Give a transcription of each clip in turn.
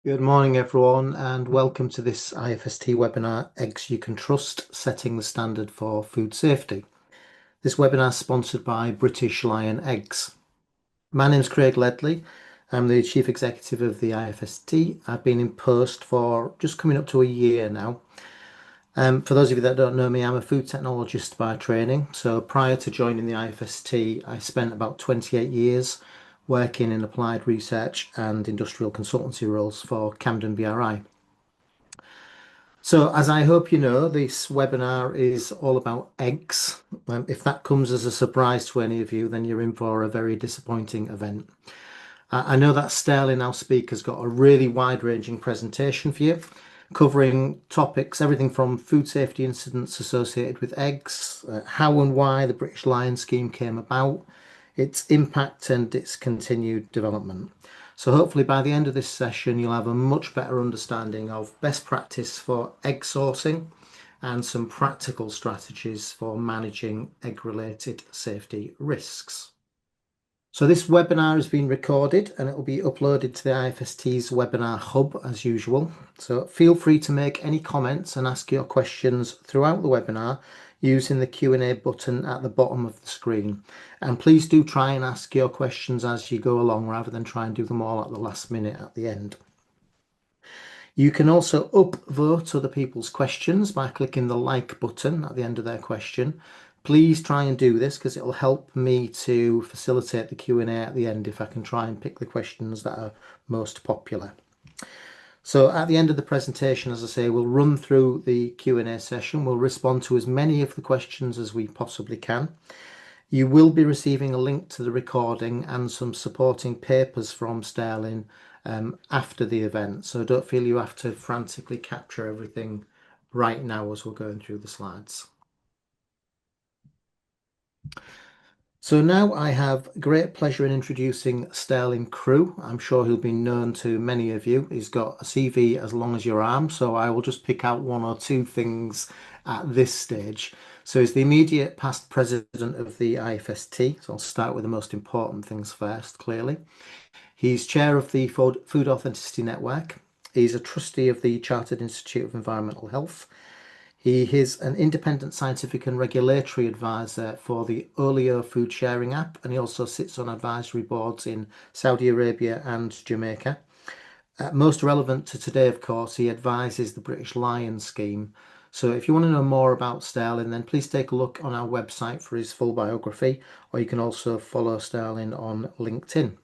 Good morning, everyone, and welcome to this IFST webinar, Eggs You Can Trust, Setting the Standard for Food Safety. This webinar is sponsored by British Lion Eggs. My name is Craig Ledley. I'm the Chief Executive of the IFST. I've been in post for just coming up to a year now. For those of you that don't know me, I'm a food technologist by training. So prior to joining the IFST, I spent about 28 years working in applied research and industrial consultancy roles for Camden BRI. So, as I hope you know, this webinar is all about eggs. If that comes as a surprise to any of you, then you're in for a very disappointing event. I know that Sterling, our speaker, has got a really wide-ranging presentation for you, covering topics, everything from food safety incidents associated with eggs, how and why the British Lion Scheme came about, its impact and its continued development. So hopefully by the end of this session, you'll have a much better understanding of best practice for egg sourcing and some practical strategies for managing egg-related safety risks. So this webinar has been recorded and it will be uploaded to the IFST's webinar hub as usual. So feel free to make any comments and ask your questions throughout the webinar using the Q&A button at the bottom of the screen. And please do try and ask your questions as you go along rather than try and do them all at the last minute at the end. You can also upvote other people's questions by clicking the like button at the end of their question. Please try and do this because it will help me to facilitate the Q&A at the end if I can try and pick the questions that are most popular. So at the end of the presentation, as I say, we'll run through the Q&A session. We'll respond to as many of the questions as we possibly can. You will be receiving a link to the recording and some supporting papers from Sterling after the event. So don't feel you have to frantically capture everything right now as we're going through the slides. So now I have great pleasure in introducing Sterling Crew. I'm sure he'll be known to many of you. He's got a CV as long as your arm, so I will just pick out one or two things at this stage. So he's the immediate past president of the IFST. So I'll start with the most important things first, clearly. He's chair of the Food Authenticity Network. He's a trustee of the Chartered Institute of Environmental Health. He is an independent scientific and regulatory advisor for the Olio Food Sharing app, and he also sits on advisory boards in Saudi Arabia and Jamaica. Most relevant to today, of course, he advises the British Lion Scheme. So if you want to know more about Sterling, then please take a look on our website for his full biography, or you can also follow Sterling on LinkedIn.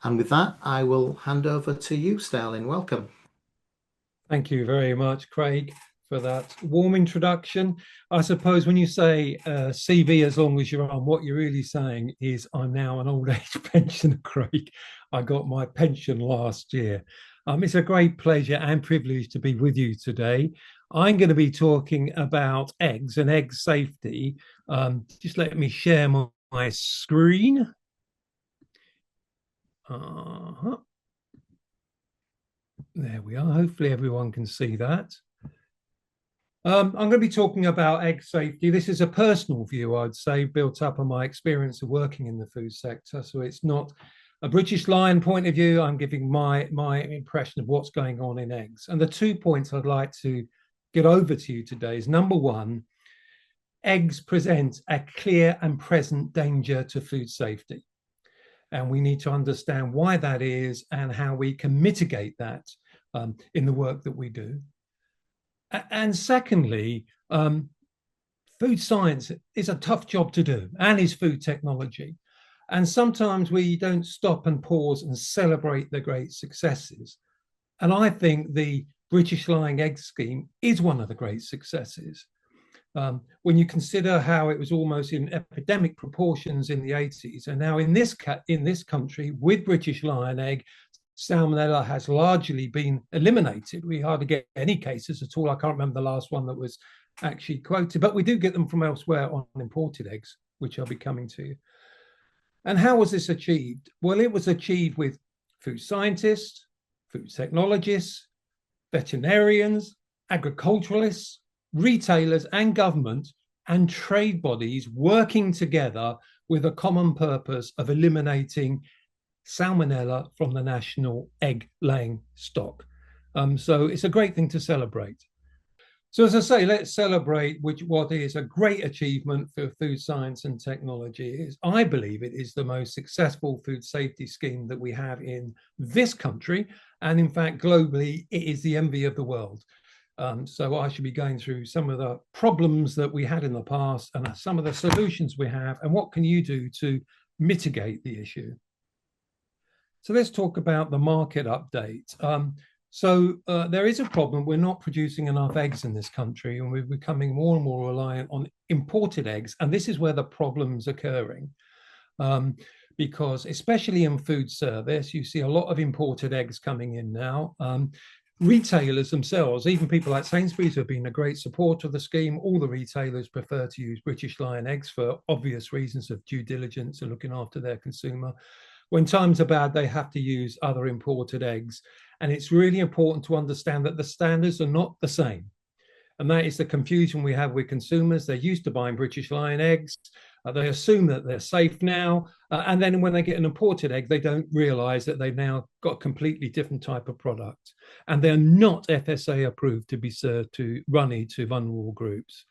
And with that, I will hand over to you, Sterling. Welcome. Thank you very much, Craig, for that warm introduction. I suppose when you say CV as long as you're on, what you're really saying is I'm now an old age pensioner, Craig. I got my pension last year. It's a great pleasure and privilege to be with you today. I'm going to be talking about eggs and egg safety. Just let me share my screen. There we are. Hopefully everyone can see that. I'm going to be talking about egg safety. This is a personal view, I'd say, built up on my experience of working in the food sector. So it's not a British Lion point of view. I'm giving my impression of what's going on in eggs. And the 2 points I'd like to get over to you today is, number one, eggs present a clear and present danger to food safety. And we need to understand why that is and how we can mitigate that in the work that we do. And secondly, food science is a tough job to do, and is food technology. And sometimes we don't stop and pause and celebrate the great successes. And I think the British Lion Egg Scheme is one of the great successes. When you consider how it was almost in epidemic proportions in the 80s, and now in this country with British Lion Egg, Salmonella has largely been eliminated. We hardly get any cases at all. I can't remember the last one that was actually quoted, but we do get them from elsewhere on imported eggs, which I'll be coming to. And how was this achieved? Well, it was achieved with food scientists, food technologists, veterinarians, agriculturalists, retailers and government and trade bodies working together with a common purpose of eliminating Salmonella from the national egg laying stock. So it's a great thing to celebrate. So as I say, let's celebrate what is a great achievement for food science and technology. I believe it is the most successful food safety scheme that we have in this country. And in fact, globally, it is the envy of the world. So I should be going through some of the problems that we had in the past and some of the solutions we have, and what can you do to mitigate the issue. So let's talk about the market update. There is a problem. We're not producing enough eggs in this country, and we're becoming more and more reliant on imported eggs. And this is where the problem's occurring. Because especially in food service, you see a lot of imported eggs coming in now. Retailers themselves, even people like Sainsbury's, have been a great supporter of the scheme. All the retailers prefer to use British Lion eggs for obvious reasons of due diligence and looking after their consumer. When times are bad, they have to use other imported eggs. And it's really important to understand that the standards are not the same. And that is the confusion we have with consumers. They're used to buying British Lion eggs. They assume that they're safe now. And then when they get an imported egg, they don't realize that they've now got a completely different type of product. And they're not FSA approved to be served to runny to vulnerable groups.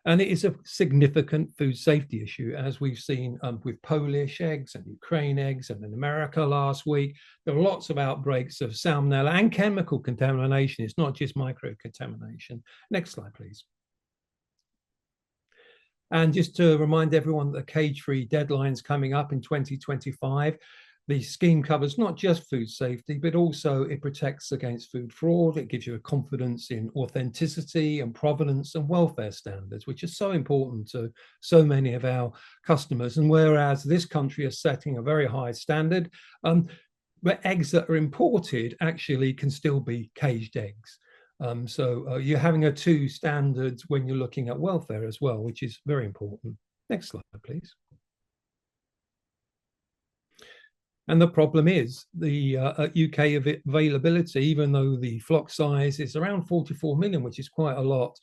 And it is a significant food safety issue, as we've seen with Polish eggs and Ukraine eggs, and in America last week. There are lots of outbreaks of salmonella and chemical contamination. It's not just micro contamination. Next slide, please. And just to remind everyone that the cage-free deadline is coming up in 2025. The scheme covers not just food safety, but also it protects against food fraud. It gives you a confidence in authenticity and provenance and welfare standards, which are so important to so many of our customers. And whereas this country is setting a very high standard, but eggs that are imported actually can still be caged eggs. You're having a two standards when you're looking at welfare as well, which is very important. Next slide, please. And the problem is the UK availability, even though the flock size is around 44 million, which is quite a lot,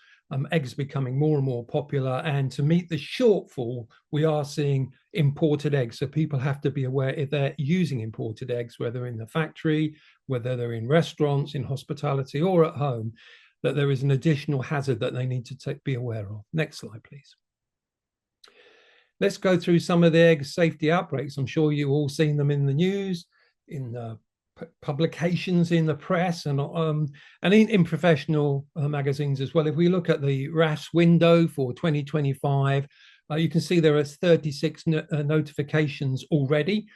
eggs becoming more and more popular. And to meet the shortfall, we are seeing imported eggs. So people have to be aware if they're using imported eggs, whether in the factory, whether they're in restaurants, in hospitality, or at home, that there is an additional hazard that they need to be aware of. Next slide, please. Let's go through some of the egg safety outbreaks. I'm sure you've all seen them in the news, in publications, in the press, and in professional magazines as well. If we look at the RAS window for 2025, you can see there are 36 notifications already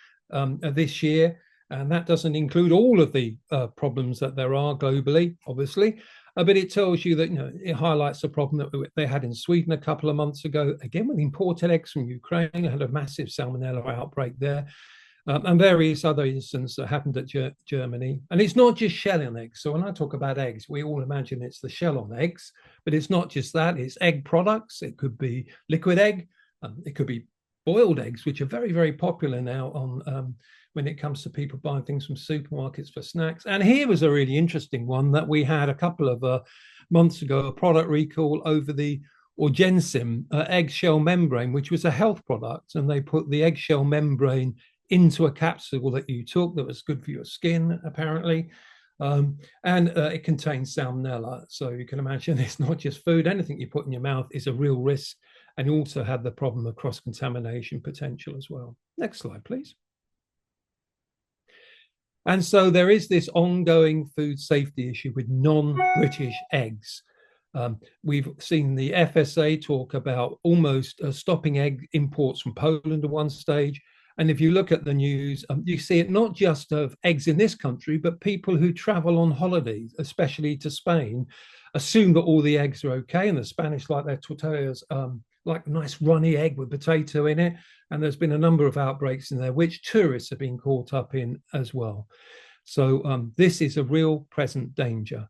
this year. And that doesn't include all of the problems that there are globally, obviously. But it tells you that, it highlights the problem that they had in Sweden a couple of months ago, again with imported eggs from Ukraine. They had a massive salmonella outbreak there, and various other incidents that happened at Germany. And it's not just shell on eggs. So when I talk about eggs, we all imagine it's the shell on eggs, but it's not just that. It's egg products. It could be liquid egg. It could be boiled eggs, which are very, very popular now on when it comes to people buying things from supermarkets for snacks. And here was a really interesting one that we had a couple of months ago, a product recall over the Orgensim eggshell membrane, which was a health product. And they put the eggshell membrane into a capsule that you took that was good for your skin, apparently. It contains salmonella. So you can imagine it's not just food. Anything you put in your mouth is a real risk. And you also have the problem of cross-contamination potential as well. Next slide, please. And so there is this ongoing food safety issue with non-British eggs. We've seen the FSA talk about almost stopping egg imports from Poland at one stage. And if you look at the news, you see it not just of eggs in this country, but people who travel on holidays, especially to Spain, assume that all the eggs are okay. And the Spanish like their tortillas, like a nice runny egg with potato in it. And there's been a number of outbreaks in there, which tourists have been caught up in as well. So this is a real present danger.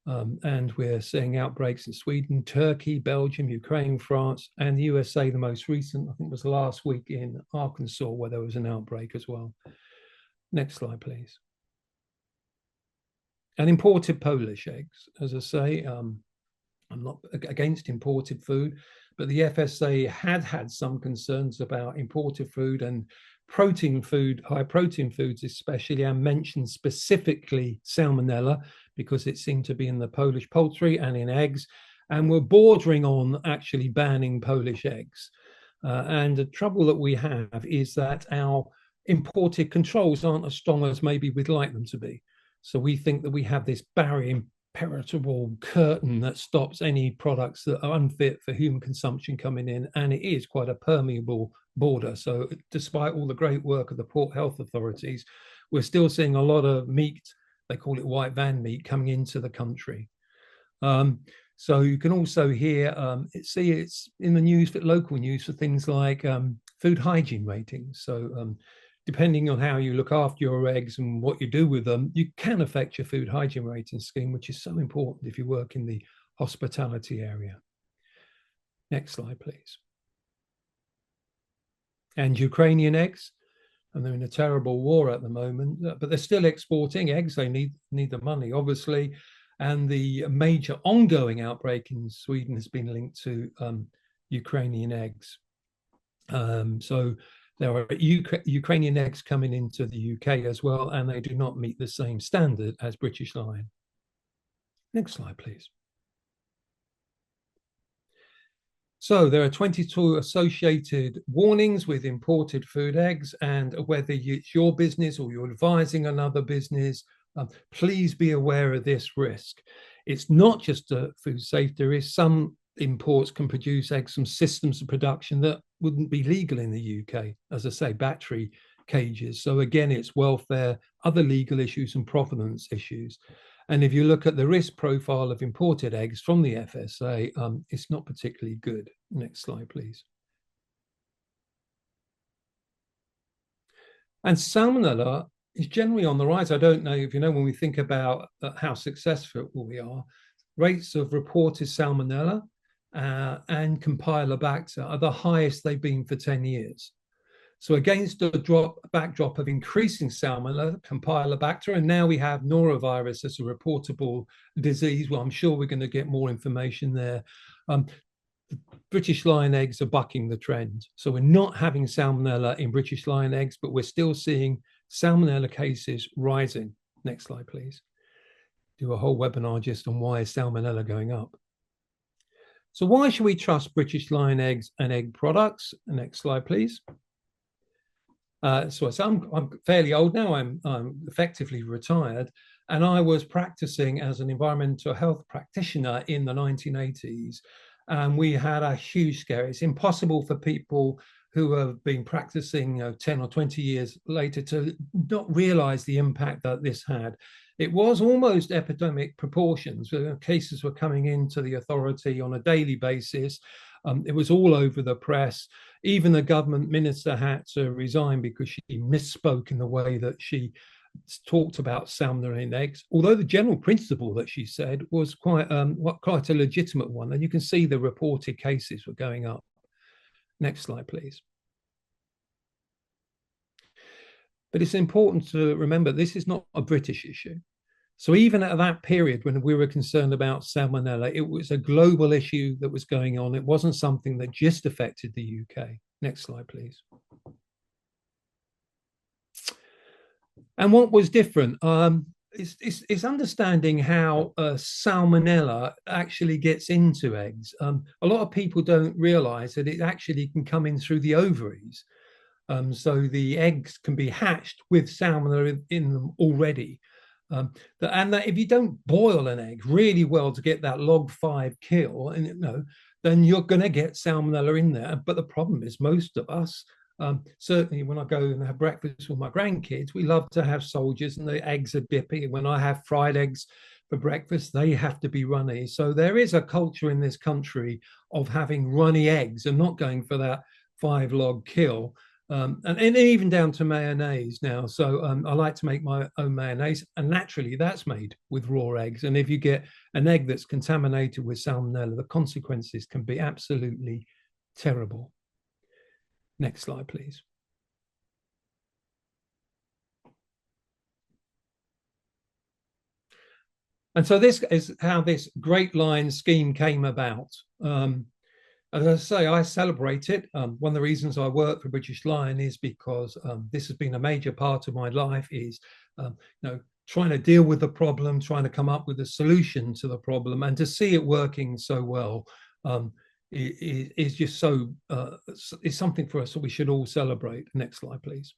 And we're seeing outbreaks in Sweden, Turkey, Belgium, Ukraine, France, and the USA. The most recent, I think, was last week in Arkansas, where there was an outbreak as well. Next slide, please. And imported Polish eggs, as I say, I'm not against imported food, but the FSA had some concerns about imported food and protein food, high protein foods especially, and mentioned specifically salmonella, because it seemed to be in the Polish poultry and in eggs, and we're bordering on actually banning Polish eggs. And the trouble that we have is that our imported controls aren't as strong as maybe we'd like them to be. So we think that we have this barrier, impenetrable curtain that stops any products that are unfit for human consumption coming in, and it is quite a permeable border. So despite all the great work of the port health authorities, we're still seeing a lot of meat, they call it white van meat, coming into the country. So you can also hear, see it's in the news, for local news, for things like food hygiene ratings. So depending on how you look after your eggs and what you do with them, you can affect your food hygiene rating scheme, which is so important if you work in the hospitality area. Next slide, please. And Ukrainian eggs, and they're in a terrible war at the moment, but they're still exporting eggs. They need the money, obviously. And the major ongoing outbreak in Sweden has been linked to Ukrainian eggs. So there are Ukrainian eggs coming into the UK as well, and they do not meet the same standard as British Lion. Next slide, please. So there are 22 associated warnings with imported food eggs, and whether it's your business or you're advising another business, please be aware of this risk. It's not just food safety. There is some imports can produce eggs from systems of production that wouldn't be legal in the UK, as I say, battery cages. So again, it's welfare, other legal issues and provenance issues. And if you look at the risk profile of imported eggs from the FSA, it's not particularly good. Next slide, please. And salmonella is generally on the rise. I don't know if you know, when we think about how successful we are, rates of reported salmonella and Campylobacter are the highest they've been for 10 years. So against a backdrop of increasing salmonella, Campylobacter, and now we have norovirus as a reportable disease, well, I'm sure we're going to get more information there. The British Lion eggs are bucking the trend. So we're not having salmonella in British Lion eggs, but we're still seeing salmonella cases rising. Next slide, please. Do a whole webinar just on why is salmonella going up. So why should we trust British Lion eggs and egg products? Next slide, please. So I'm fairly old now. I'm effectively retired, and I was practicing as an environmental health practitioner in the 1980s. And we had a huge scare. It's impossible for people who have been practicing 10 or 20 years later to not realize the impact that this had. It was almost epidemic proportions. Cases were coming into the authority on a daily basis. It was all over the press. Even the government minister had to resign because she misspoke in the way that she talked about salmonella in eggs, although the general principle that she said was quite a legitimate one. And you can see the reported cases were going up. Next slide, please. But it's important to remember this is not a British issue. So even at that period when we were concerned about salmonella, it was a global issue that was going on. It wasn't something that just affected the UK. Next slide, please. And what was different is understanding how salmonella actually gets into eggs. A lot of people don't realize that it actually can come in through the ovaries. So the eggs can be hatched with salmonella in them already. And that if you don't boil an egg really well to get that log 5 kill, and then you're going to get salmonella in there. But the problem is most of us, certainly when I go and have breakfast with my grandkids, we love to have soldiers and the eggs are dippy. When I have fried eggs for breakfast, they have to be runny. So there is a culture in this country of having runny eggs and not going for that 5 log kill. And even down to mayonnaise now. So I like to make my own mayonnaise, and naturally that's made with raw eggs. And if you get an egg that's contaminated with salmonella, the consequences can be absolutely terrible. Next slide, please. And so this is how this Great Lion scheme came about. As I say, I celebrate it. One of the reasons I work for British Lion is because this has been a major part of my life, is trying to deal with the problem, trying to come up with a solution to the problem, and to see it working so well is just so, is something for us that we should all celebrate. Next slide, please.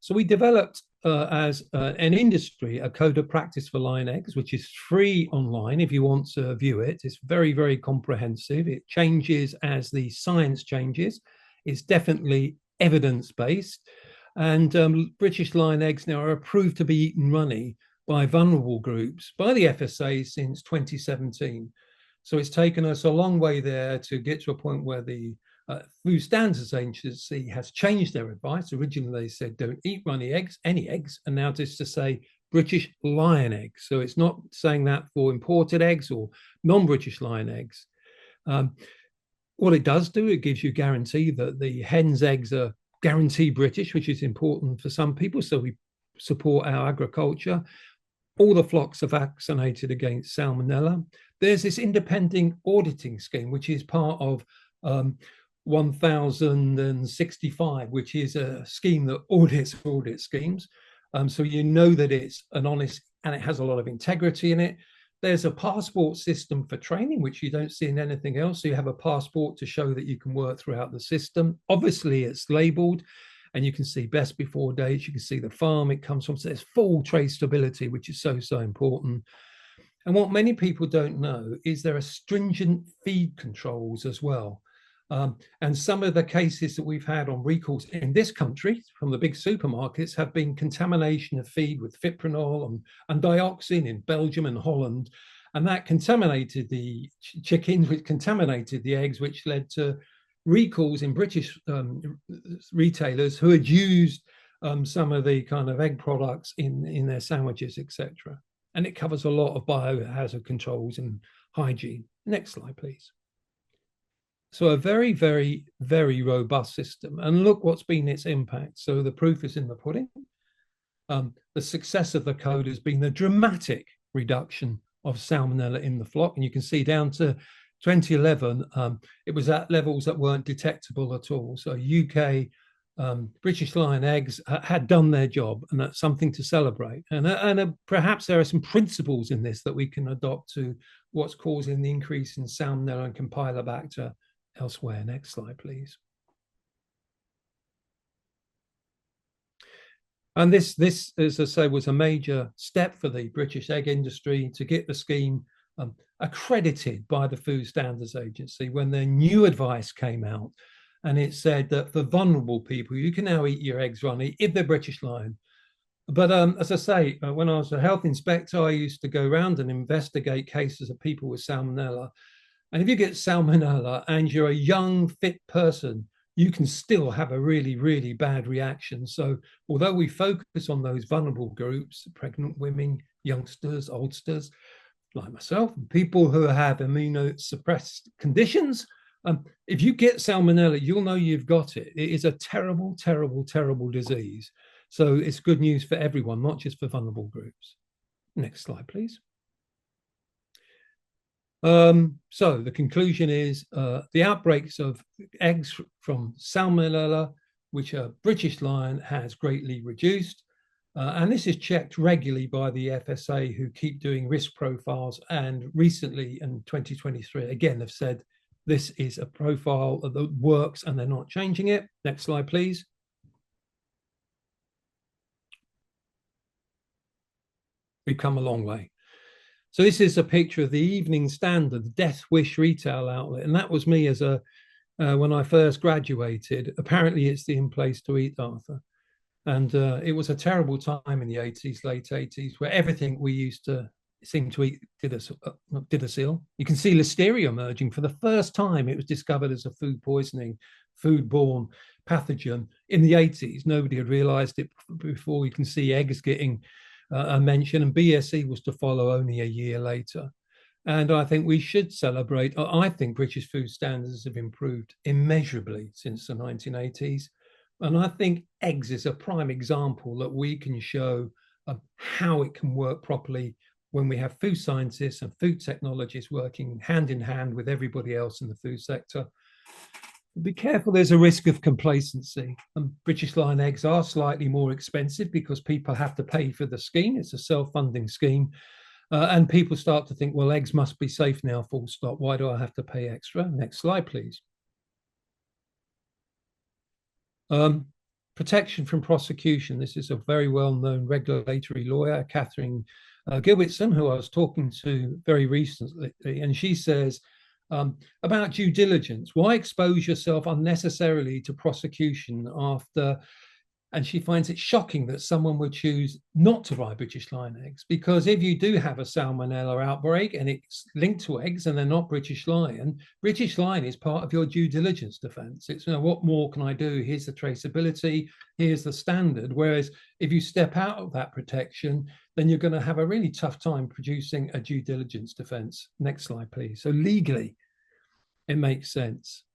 So we developed as an industry a code of practice for line eggs, which is free online if you want to view it. It's very, very comprehensive. It changes as the science changes. It's definitely evidence-based. And British line eggs now are approved to be eaten runny by vulnerable groups by the FSA since 2017. So it's taken us a long way there to get to a point where the Food Standards Agency has changed their advice. Originally, they said don't eat runny eggs, any eggs, and now just to say British lion eggs. So it's not saying that for imported eggs or non-British lion eggs. What it does do, it gives you guarantee that the hen's eggs are guaranteed British, which is important for some people. So we support our agriculture. All the flocks are vaccinated against salmonella. There's this independent auditing scheme, which is part of 1065, which is a scheme that audits schemes. So you know that it's an honest and it has a lot of integrity in it. There's a passport system for training, which you don't see in anything else. So you have a passport to show that you can work throughout the system. Obviously, it's labeled and you can see best before dates. You can see the farm it comes from. So there's full traceability, which is so, so important. And what many people don't know is there are stringent feed controls as well. And some of the cases that we've had on recalls in this country from the big supermarkets have been contamination of feed with fipronil and dioxin in Belgium and Holland. And that contaminated the chickens, which contaminated the eggs, which led to recalls in British retailers who had used some of the kind of egg products in their sandwiches, etc. And it covers a lot of biohazard controls and hygiene. Next slide, please. So a very, very, very robust system. And look what's been its impact. So the proof is in the pudding. The success of the code has been the dramatic reduction of salmonella in the flock. And you can see down to 2011, it was at levels that weren't detectable at all. So UK British lion eggs had done their job, and that's something to celebrate. And perhaps there are some principles in this that we can adopt to what's causing the increase in salmonella and Campylobacter elsewhere. Next slide, please. And this, as I say, was a major step for the British egg industry to get the scheme accredited by the Food Standards Agency when their new advice came out. And it said that for vulnerable people, you can now eat your eggs runny if they're British lion. But as I say, when I was a health inspector, I used to go around and investigate cases of people with salmonella. And if you get salmonella and you're a young, fit person, you can still have a really, really bad reaction. So although we focus on those vulnerable groups, pregnant women, youngsters, oldsters, like myself, people who have immunosuppressed conditions, if you get salmonella, you'll know you've got it. It is a terrible, terrible, terrible disease. So it's good news for everyone, not just for vulnerable groups. Next slide, please. So the conclusion is the outbreaks of eggs from salmonella, which are British lion, has greatly reduced. And this is checked regularly by the FSA, who keep doing risk profiles. And recently in 2023, again, have said this is a profile that works and they're not changing it. Next slide, please. We've come a long way. So this is a picture of the Evening Standard, the Death Wish retail outlet. And that was me as when I first graduated. Apparently it's the in place to eat, Arthur. And it was a terrible time in the 80s, late 80s, where everything we used to seem to eat did us ill. You can see listeria emerging for the first time. It was discovered as a food poisoning, food-borne pathogen in the 80s. Nobody had realized it before. You can see eggs getting a mention, and BSE was to follow only a year later. And I think we should celebrate. I think British food standards have improved immeasurably since the 1980s. And I think eggs is a prime example that we can show how it can work properly when we have food scientists and food technologists working hand in hand with everybody else in the food sector. Be careful, there's a risk of complacency. And British Line eggs are slightly more expensive because people have to pay for the scheme. It's a self-funding scheme. And people start to think, well, eggs must be safe now, full stop. Why do I have to pay extra? Next slide, please. Protection from prosecution. This is a very well-known regulatory lawyer, Catherine Gilbertson, who I was talking to very recently. And she says, about due diligence, why expose yourself unnecessarily to prosecution after, and she finds it shocking that someone would choose not to buy British Line eggs, because if you do have a salmonella outbreak and it's linked to eggs and they're not British Line is part of your due diligence defense. It's, you know, what more can I do? Here's the traceability, here's the standard. Whereas if you step out of that protection, then you're going to have a really tough time producing a due diligence defense. Next slide, please. So legally, it makes sense.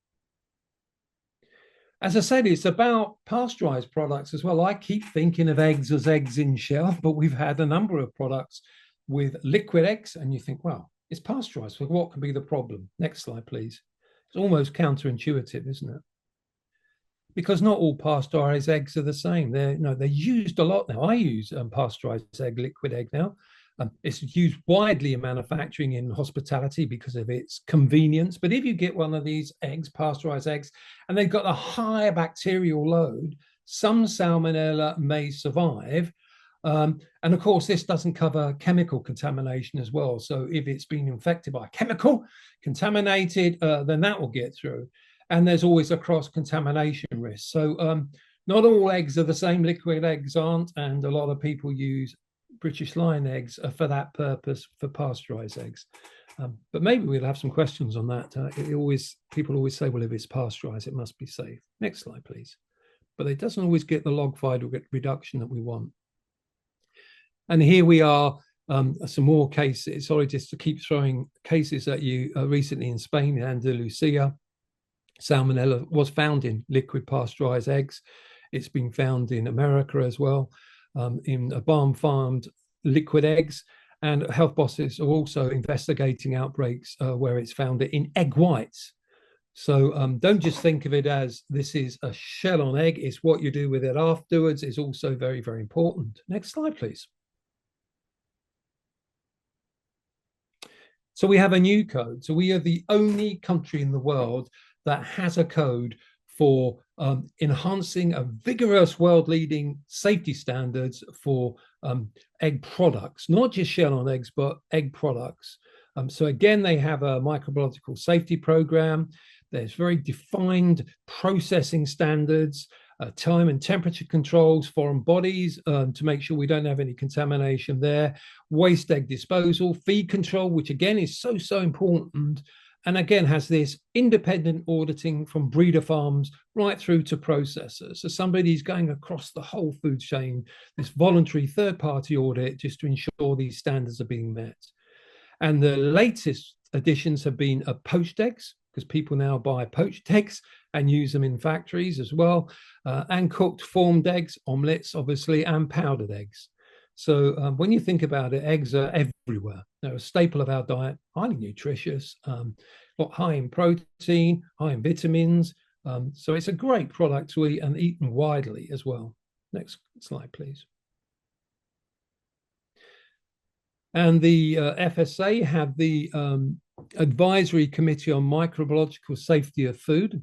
As I said, it's about pasteurized products as well. I keep thinking of eggs as eggs in shell, but we've had a number of products with liquid eggs, and you think, well, it's pasteurized. So what can be the problem? Next slide, please. It's almost counterintuitive, isn't it? Because not all pasteurized eggs are the same. They're used a lot now. I use pasteurized egg, liquid egg now. It's used widely in manufacturing, in hospitality, because of its convenience. But if you get one of these eggs, pasteurized eggs, and they've got a higher bacterial load, some salmonella may survive. And of course, this doesn't cover chemical contamination as well. So if it's been infected by a chemical, contaminated, then that will get through. And there's always a cross-contamination risk. So not all eggs are the same. Liquid eggs aren't, and a lot of people use British Line eggs for that purpose, for pasteurized eggs. But maybe we'll have some questions on that. People always say, well, if it's pasteurized, it must be safe. Next slide, please. But it doesn't always get the log file reduction that we want. And here we are, some more cases. Sorry, just to keep throwing cases at you. Recently in Spain, in Andalusia, salmonella was found in liquid pasteurized eggs. It's been found in America as well. In barn-farmed liquid eggs, and health bosses are also investigating outbreaks where it's found in egg whites. So don't just think of it as this is a shell on egg. It's what you do with it afterwards is also very, very important. Next slide, please. So we have a new code. So we are the only country in the world that has a code for enhancing a vigorous world-leading safety standards for egg products, not just shell on eggs, but egg products. So again, they have a microbiological safety program. There's very defined processing standards, time and temperature controls, foreign bodies to make sure we don't have any contamination there, waste egg disposal, feed control, which again is so important. And again, has this independent auditing from breeder farms right through to processors. So somebody's going across the whole food chain, this voluntary third-party audit just to ensure these standards are being met. And the latest additions have been poached eggs, because people now buy poached eggs and use them in factories as well, and cooked formed eggs, omelettes, obviously, and powdered eggs. So when you think about it, eggs are everywhere. They're a staple of our diet, highly nutritious, high in protein, high in vitamins. So it's a great product to eat and eaten widely as well. Next slide, please. And the FSA have the Advisory Committee on Microbiological Safety of Food.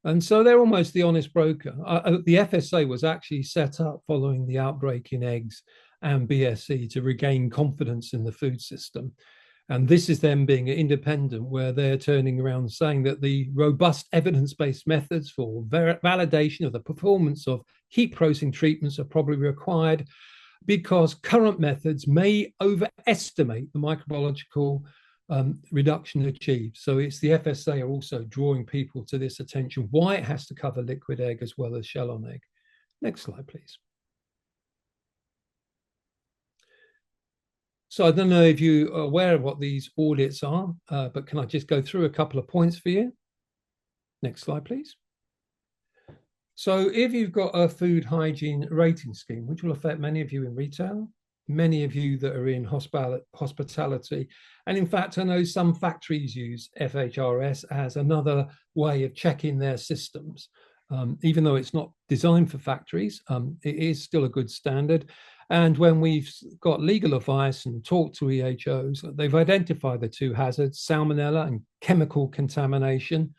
And so they're almost the honest broker. The FSA was actually set up following the outbreak in eggs and BSE to regain confidence in the food system. And this is them being independent, where they're turning around saying that the robust evidence-based methods for validation of the performance of heat processing treatments are probably required because current methods may overestimate the microbiological reduction achieved. So it's the FSA are also drawing people to this attention, why it has to cover liquid egg as well as shell on egg. Next slide, please. So I don't know if you are aware of what these audits are, but can I just go through a couple of points for you? Next slide, please. So if you've got a food hygiene rating scheme, which will affect many of you in retail, many of you that are in hospitality. And in fact, I know some factories use FHRS as another way of checking their systems. Even though it's not designed for factories, it is still a good standard. And when we've got legal advice and talked to EHOs, they've identified the two hazards, salmonella and chemical contamination.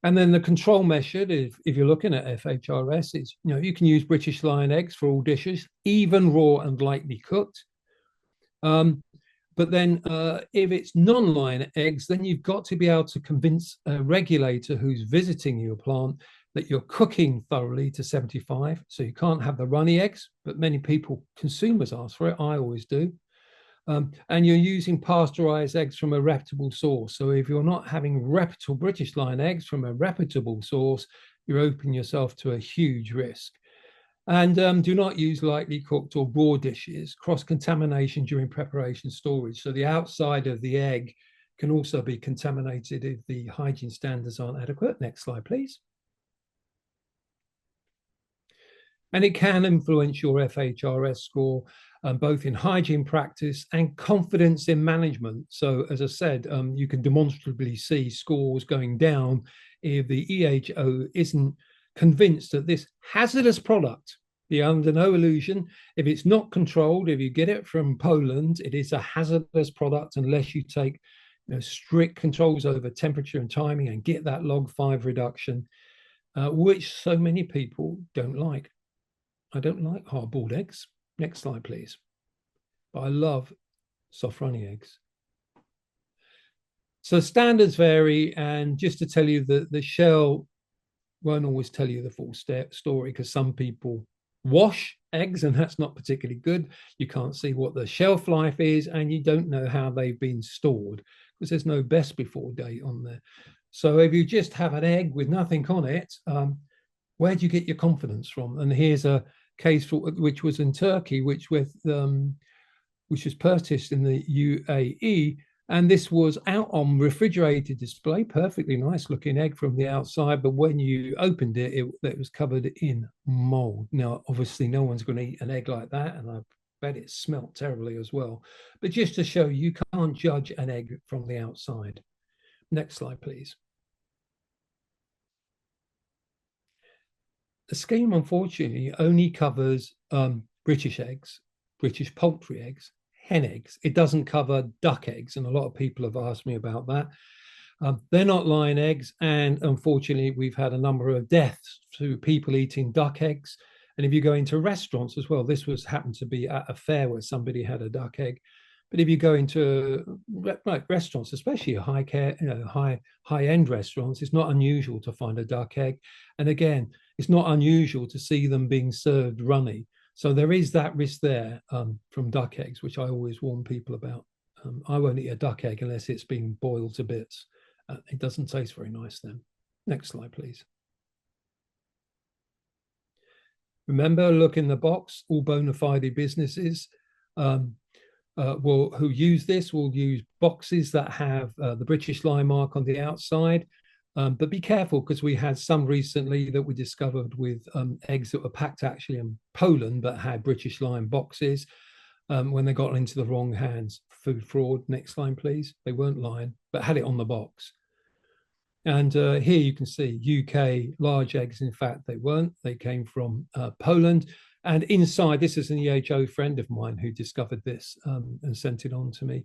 And then the control measured, if you're looking at FHRS, is you can use British Lion eggs for all dishes, even raw and lightly cooked. But then if it's non-lion eggs, then you've got to be able to convince a regulator who's visiting your plant that you're cooking thoroughly to 75. So you can't have the runny eggs, but many people, consumers, ask for it. I always do. And you're using pasteurized eggs from a reputable source. So if you're not having reputable British Lion eggs from a reputable source, you're opening yourself to a huge risk. And do not use lightly cooked or raw dishes, cross-contamination during preparation storage. So the outside of the egg can also be contaminated if the hygiene standards aren't adequate. Next slide, please. And it can influence your FHRS score, both in hygiene practice and confidence in management. So as I said, you can demonstrably see scores going down if the EHO isn't convinced that this hazardous product, be under no illusion, if it's not controlled, if you get it from Poland, it is a hazardous product unless you take strict controls over temperature and timing and get that log 5 reduction, which so many people don't like. I don't like hard-boiled eggs. Next slide, please. But I love soft runny eggs. So standards vary, and just to tell you that the shell won't always tell you the full story, because some people wash eggs and that's not particularly good. You can't see what the shelf life is, and you don't know how they've been stored because there's no best before date on there. So if you just have an egg with nothing on it, where do you get your confidence from? And here's a case which was in Turkey, which was purchased in the UAE, and this was out on refrigerated display, perfectly nice looking egg from the outside, but when you opened it, it was covered in mold. Now, obviously, no one's going to eat an egg like that, and I bet it smelt terribly as well. But just to show you can't judge an egg from the outside. Next slide, please. The scheme, unfortunately, only covers British eggs, British poultry eggs, hen eggs. It doesn't cover duck eggs, and a lot of people have asked me about that. They're not lion eggs, and unfortunately, we've had a number of deaths through people eating duck eggs. And if you go into restaurants as well, this happened to be at a fair where somebody had a duck egg. But if you go into restaurants, especially high-end restaurants, it's not unusual to find a duck egg. And again, it's not unusual to see them being served runny. So there is that risk there from duck eggs, which I always warn people about. I won't eat a duck egg unless it's been boiled to bits. It doesn't taste very nice then. Next slide, please. Remember, look in the box. All bona fide businesses who use this will use boxes that have the British Lion mark on the outside. But be careful, because we had some recently that we discovered with eggs that were packed actually in Poland but had British Lion boxes when they got into the wrong hands. Food fraud. Next slide, please. They weren't lion, but had it on the box. And here you can see UK large eggs. In fact, they weren't. They came from Poland. And inside, this is an EHO friend of mine who discovered this and sent it on to me.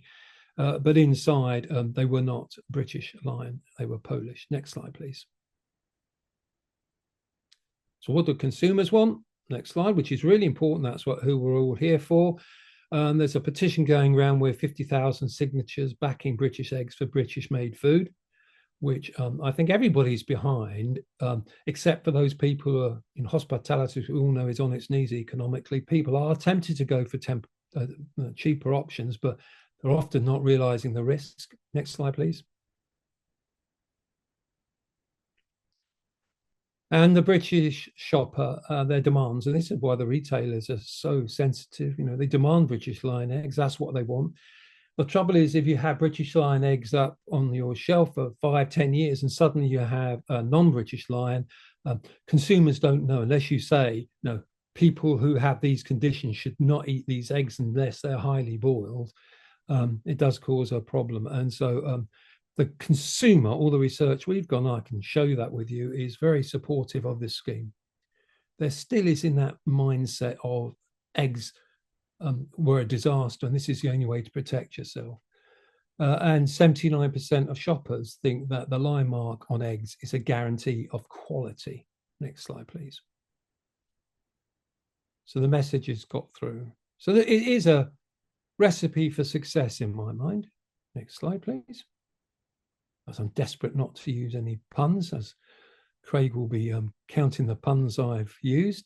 But inside, they were not British Lion. They were Polish. Next slide, please. So what do consumers want? Next slide, which is really important. That's who we're all here for. There's a petition going around with 50,000 signatures backing British eggs for British-made food, which I think everybody's behind, except for those people who are in hospitality, who all know is on its knees economically. People are tempted to go for cheaper options, but they're often not realizing the risk. Next slide, please. And the British shopper, their demands, and this is why the retailers are so sensitive. They demand British Lion eggs. That's what they want. The trouble is, if you have British Lion eggs up on your shelf for 5-10 years and suddenly you have a non-British Lion, consumers don't know unless you say, no, people who have these conditions should not eat these eggs unless they're highly boiled. It does cause a problem. And so the consumer, all the research we've gone, I can show that with you, is very supportive of this scheme. There still is in that mindset of eggs were a disaster, and this is the only way to protect yourself. And 79% of shoppers think that the line mark on eggs is a guarantee of quality. Next slide, please. So the message has got through. So it is a recipe for success in my mind. Next slide, please. As I'm desperate not to use any puns, as Craig will be counting the puns I've used.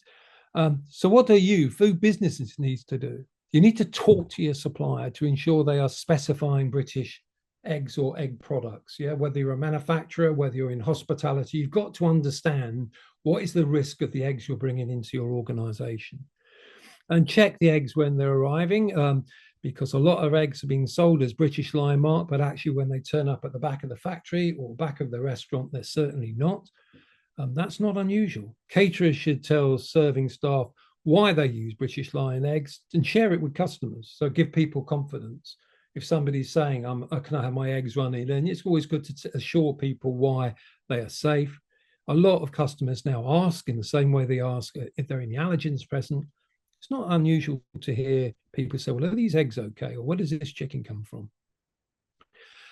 So what do you, food businesses, need to do? You need to talk to your supplier to ensure they are specifying British eggs or egg products. Yeah, whether you're a manufacturer, whether you're in hospitality, you've got to understand what is the risk of the eggs you're bringing into your organization. And check the eggs when they're arriving, because a lot of eggs are being sold as British line mark, but actually when they turn up at the back of the factory or back of the restaurant, they're certainly not. That's not unusual. Caterers should tell serving staff why they use British line eggs and share it with customers. So give people confidence. If somebody's saying, can I have my eggs running, then it's always good to assure people why they are safe. A lot of customers now ask in the same way they ask if there are any allergens present. It's not unusual to hear people say, well, are these eggs okay? Or where does this chicken come from?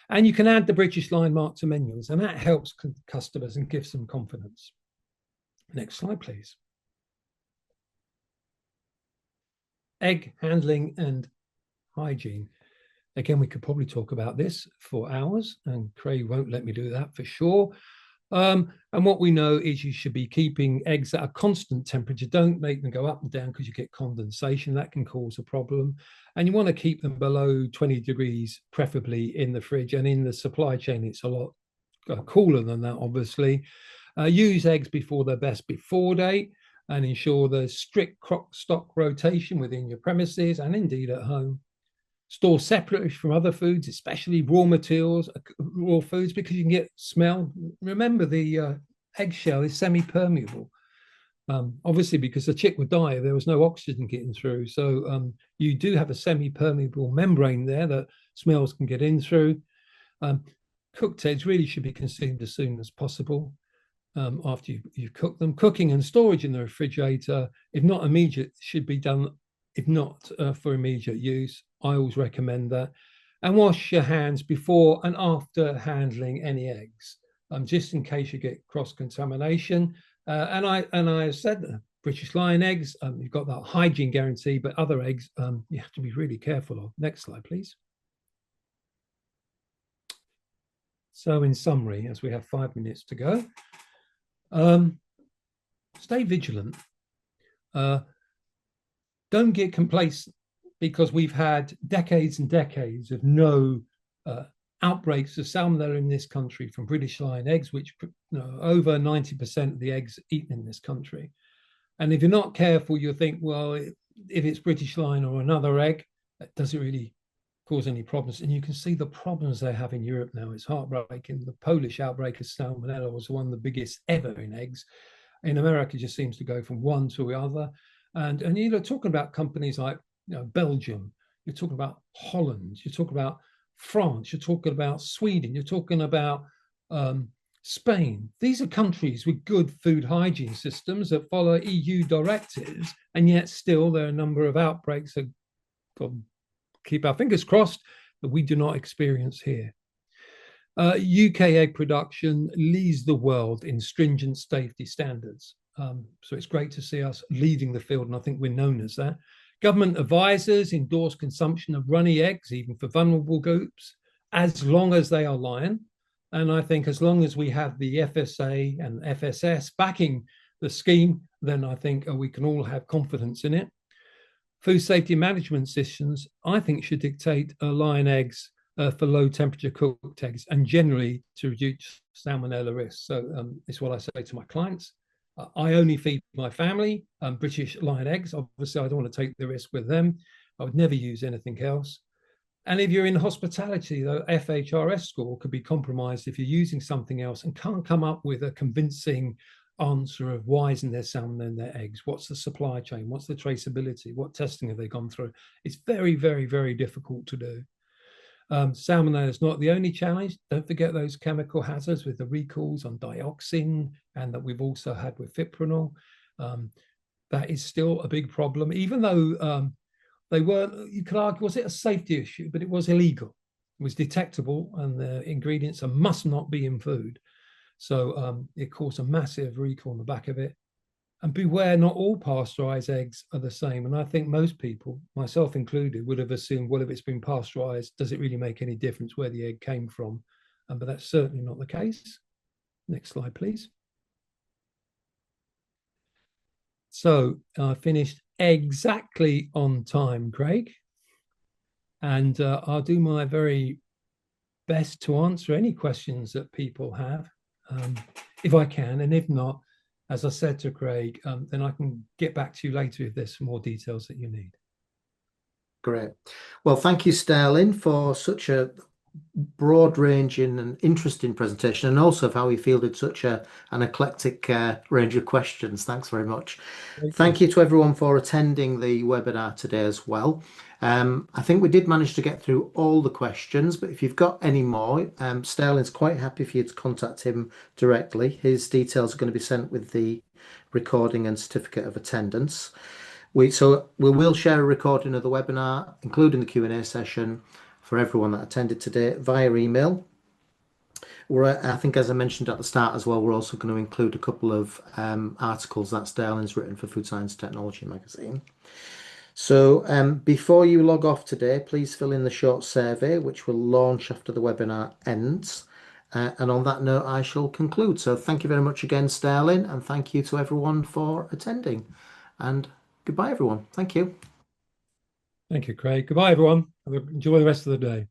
And you can add the British line mark to menus, and that helps customers and gives them confidence. Next slide, please. Egg handling and hygiene. Again, we could probably talk about this for hours, and Craig won't let me do that for sure. And what we know is you should be keeping eggs at a constant temperature. Don't make them go up and down because you get condensation. That can cause a problem. And you want to keep them below 20 degrees, preferably in the fridge. And in the supply chain, it's a lot cooler than that, obviously. Use eggs before their best before date and ensure there's strict stock rotation within your premises and indeed at home. Store separately from other foods, especially raw materials, raw foods, because you can get smell. Remember, the eggshell is semi-permeable. Obviously, because the chick would die if there was no oxygen getting through. So you do have a semi-permeable membrane there that smells can get in through. Cooked eggs really should be consumed as soon as possible after you've cooked them. Cooking and storage in the refrigerator, if not immediate, should be done, if not for immediate use. I always recommend that. And wash your hands before and after handling any eggs, just in case you get cross-contamination. And I said that British line eggs, you've got that hygiene guarantee, but other eggs you have to be really careful of. Next slide, please. So in summary, as we have 5 minutes to go, stay vigilant. Don't get complacent, because we've had decades and decades of no outbreaks of salmonella in this country from British line eggs, which over 90% of the eggs eaten in this country. And if you're not careful, you'll think, well, if it's British line or another egg, does it really cause any problems? And you can see the problems they have in Europe now. It's heartbreaking. The Polish outbreak of salmonella was one of the biggest ever in eggs. In America, it just seems to go from one to the other. And you know, talking about companies like Belgium, you're talking about Holland, you're talking about France, you're talking about Sweden, you're talking about Spain. These are countries with good food hygiene systems that follow EU directives, and yet still there are a number of outbreaks that, God, keep our fingers crossed, that we do not experience here. UK egg production leads the world in stringent safety standards. So it's great to see us leading the field, and I think we're known as that. Government advisors endorse consumption of runny eggs, even for vulnerable groups, as long as they are lion. And I think as long as we have the FSA and FSS backing the scheme, then I think we can all have confidence in it. Food safety management systems, I think, should dictate lion eggs for low temperature cooked eggs, and generally to reduce salmonella risks. So it's what I say to my clients. I only feed my family British line eggs. Obviously, I don't want to take the risk with them. I would never use anything else. And if you're in hospitality, the FHRS score could be compromised if you're using something else and can't come up with a convincing answer of why isn't there salmon in their eggs? What's the supply chain? What's the traceability? What testing have they gone through? It's very, very, very difficult to do. Salmonella is not the only challenge. Don't forget those chemical hazards with the recalls on dioxin, and that we've also had with fipronil. That is still a big problem, even though they weren't, you could argue, was it a safety issue? But it was illegal. It was detectable, and the ingredients must not be in food. So it caused a massive recall on the back of it. And beware, not all pasteurized eggs are the same. And I think most people, myself included, would have assumed, well, if it's been pasteurized, does it really make any difference where the egg came from? But that's certainly not the case. Next slide, please. So I finished exactly on time, Craig. And I'll do my very best to answer any questions that people have, if I can. And if not, as I said to Craig, then I can get back to you later if there's some more details that you need. Great. Well, thank you, Sterling, for such a broad-ranging and interesting presentation, and also of how you fielded such an eclectic range of questions. Thanks very much. Thank you to everyone for attending the webinar today as well. I think we did manage to get through all the questions, but if you've got any more, Sterling's quite happy for you to contact him directly. His details are going to be sent with the recording and certificate of attendance. We will share a recording of the webinar, including the Q&A session, for everyone that attended today via email. I think, as I mentioned at the start as well, we're also going to include a couple of articles that Sterling's written for Food Science Technology magazine. So before you log off today, please fill in the short survey, which will launch after the webinar ends. And on that note, I shall conclude. So thank you very much again, Sterling, and thank you to everyone for attending. And goodbye, everyone. Thank you. Thank you, Craig. Goodbye, everyone. Enjoy the rest of the day.